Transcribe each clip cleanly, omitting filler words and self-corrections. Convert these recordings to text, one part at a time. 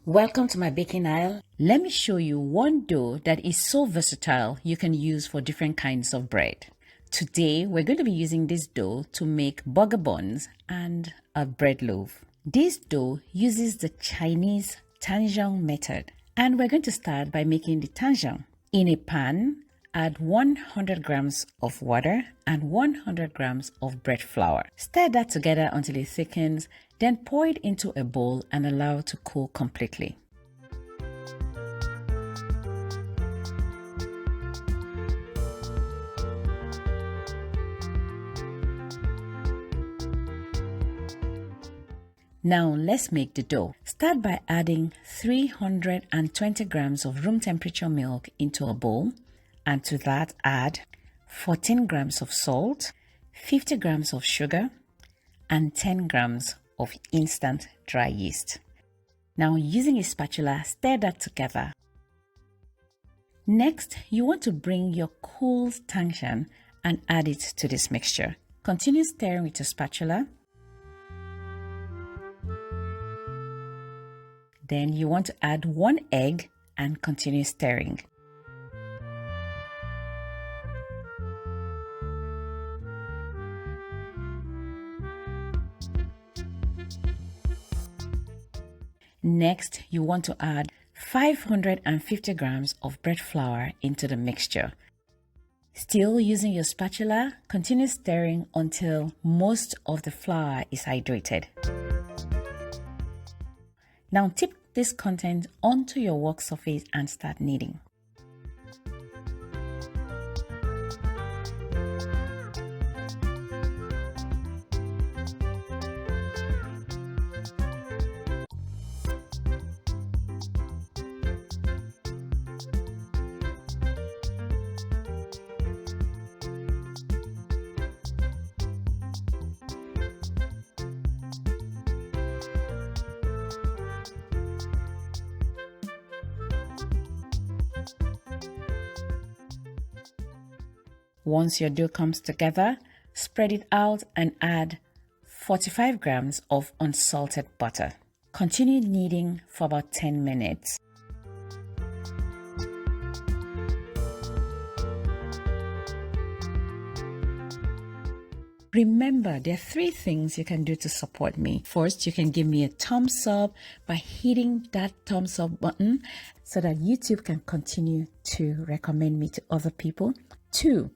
Welcome to my baking aisle. Let me show you one dough that is so versatile you can use for different kinds of bread. Today we're going to be using this dough to make burger buns and a bread loaf. This dough uses the Chinese Tangzhong method, and we're going to start by making the Tangzhong. In a pan, add 100 grams of water and 100 grams of bread flour. Stir that together until it thickens, then pour it into a bowl and allow it to cool completely. Now let's make the dough. Start by adding 320 grams of room temperature milk into a bowl, and to that add 14 grams of salt, 50 grams of sugar, and 10 grams of instant dry yeast. Now using a spatula, stir that together. Next, you want to bring your cooled Tangzhong and add it to this mixture. Continue stirring with your spatula. Then you want to add 1 egg and continue stirring. Next, you want to add 550 grams of bread flour into the mixture. Still using your spatula, continue stirring until most of the flour is hydrated. Now tip this content onto your work surface and start kneading. Once your dough comes together, spread it out and add 45 grams of unsalted butter. Continue kneading for about 10 minutes. Remember, there are 3 things you can do to support me. First, you can give me a thumbs up by hitting that thumbs up button so that YouTube can continue to recommend me to other people. 2,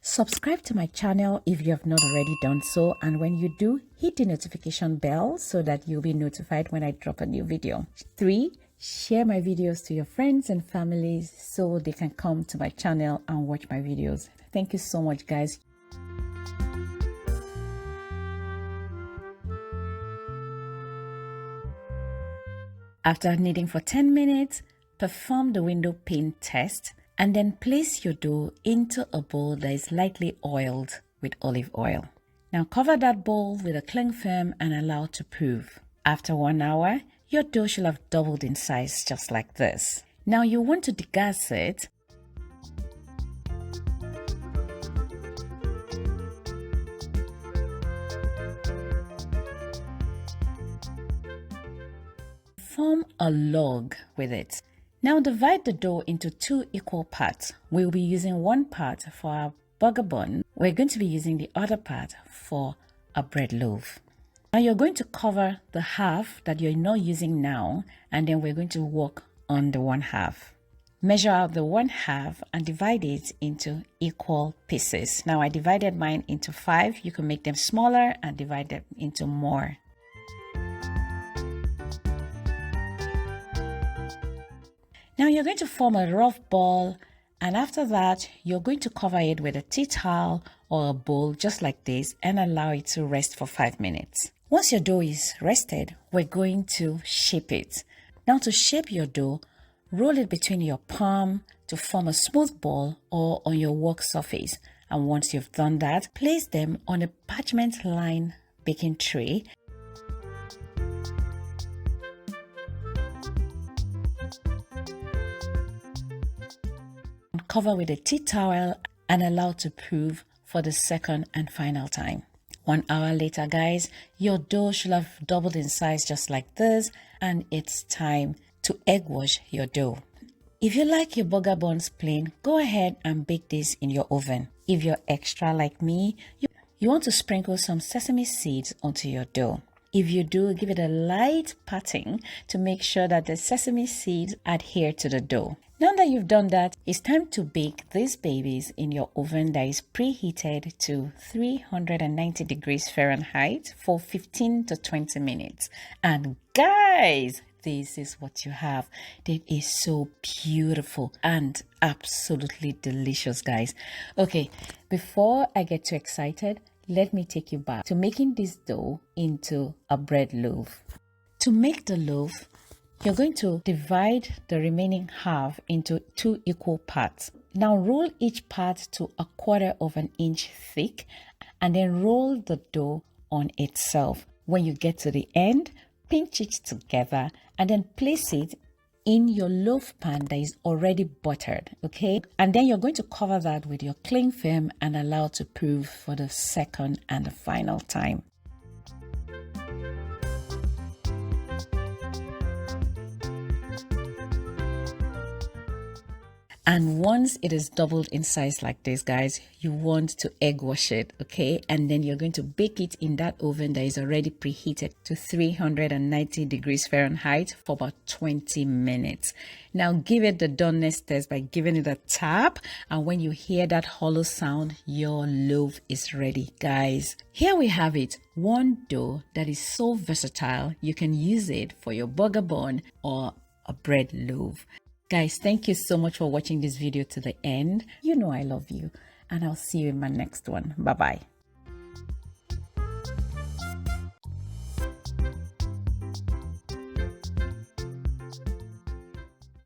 subscribe to my channel if you have not already done so, and when you do, hit the notification bell so that you'll be notified when I drop a new video. 3, share my videos to your friends and families so they can come to my channel and watch my videos. Thank you so much, guys. After kneading for 10 minutes, perform the window pane test and then place your dough into a bowl that is lightly oiled with olive oil. Now cover that bowl with a cling film and allow to prove. After 1 hour, your dough should have doubled in size just like this. Now you want to degass it. Form a log with it. Now divide the dough into 2 equal parts. We'll be using 1 part for our burger bun. We're going to be using the other part for a bread loaf. Now you're going to cover the half that you're not using now, and then we're going to work on the 1/2. Measure out the 1/2 and divide it into equal pieces. Now I divided mine into 5. You can make them smaller and divide them into more. Now you're going to form a rough ball, and after that you're going to cover it with a tea towel or a bowl just like this and allow it to rest for 5 minutes. Once your dough is rested, we're going to shape it. Now to shape your dough, roll it between your palm to form a smooth ball or on your work surface. And once you've done that, place them on a parchment lined baking tray. Cover with a tea towel and allow to prove for the second and final time. 1 hour later, guys, your dough should have doubled in size just like this, and it's time to egg wash your dough. If you like your burger buns plain, go ahead and bake this in your oven. If you're extra like me, you want to sprinkle some sesame seeds onto your dough. If you do, give it a light patting to make sure that the sesame seeds adhere to the dough. Now that you've done that, it's time to bake these babies in your oven that is preheated to 390 degrees Fahrenheit for 15 to 20 minutes. And guys, this is what you have. It is so beautiful and absolutely delicious, guys. Okay, before I get too excited, let me take you back to making this dough into a bread loaf. To make the loaf, you're going to divide the remaining half into 2 equal parts. Now roll each part to 1/4 inch thick and then roll the dough on itself. When you get to the end, pinch it together and then place it in your loaf pan that is already buttered, okay? And then you're going to cover that with your cling film and allow to proof for the second and the final time. And once it is doubled in size like this, guys, you want to egg wash it, okay? And then you're going to bake it in that oven that is already preheated to 390 degrees Fahrenheit for about 20 minutes. Now give it the doneness test by giving it a tap. And when you hear that hollow sound, your loaf is ready, guys. Here we have it. One dough that is so versatile, you can use it for your burger bun or a bread loaf. Guys, thank you so much for watching this video to the end. You know I love you, and I'll see you in my next one. Bye-bye.